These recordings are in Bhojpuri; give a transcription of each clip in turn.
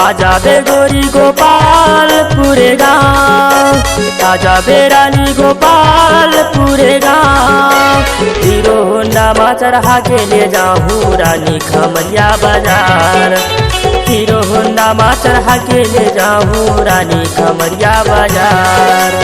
आजा बे गोरी गोपाल पूरे गाँव, आजा बे रानी गोपाल पूरे गाँव। हीरो होंडा मा चढ़ा के ले जाऊँ रानी खमरिया बाजार, हीरो होंडा मा चढ़ा के ले जाऊँ रानी खमरिया बाजार।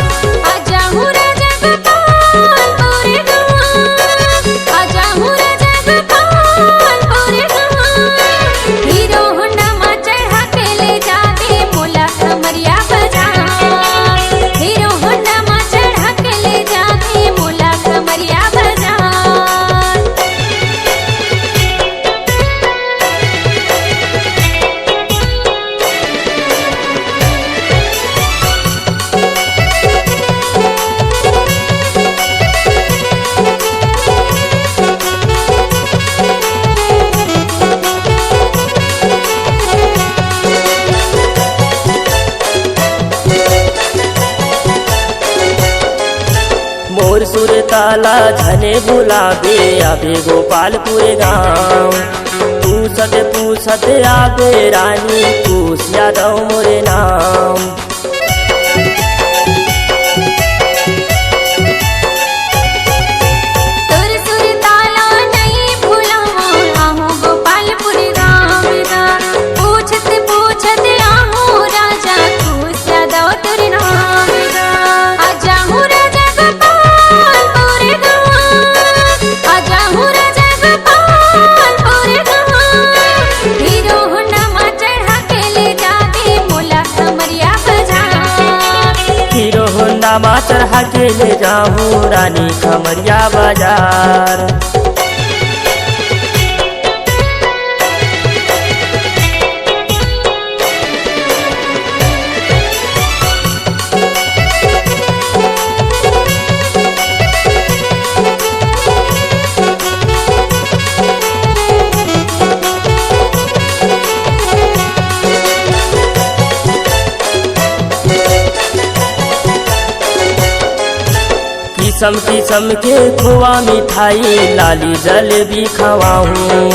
मोर सुर ताला झने बुलाबे आबे गोपालपुर गाँव। पूछत आबे रानी पूछ यादव मोरे नाम। मा चढ़ा के ले जाऊँ रानी खमरिया बाजार। किस्म के खोआ मिठाई लाली जलेबी खवाऊँ।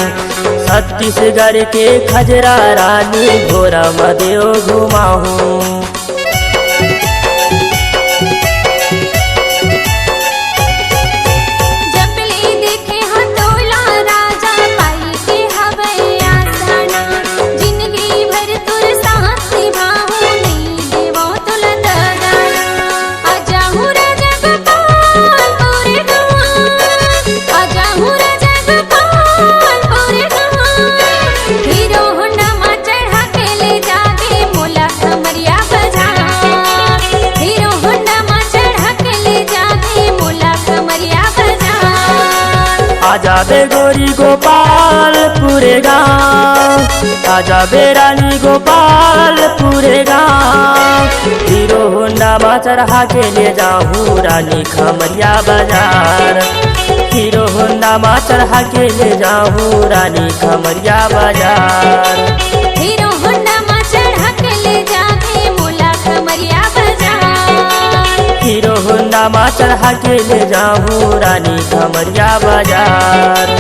छत्तीसगढ़ के खजरा रानी घोरा मदेव घुमाऊँ। आजा बे गोरी गोपाल पूरे गाँव, आजा बे रानी गोपाल पूरे गाँव। हीरो होंडा मा चढ़ा के ले जाऊँ रानी खमरिया बाजार, हीरो होंडा मा चढ़ा के ले जाऊँ रानी खमरिया बाजार। हीरो होंडा मा चढ़ा के ले जाके मोला खमरिया बाजार, हीरो होंडा मा चढ़ा के ले जाऊँ रानी खमरिया बाजार।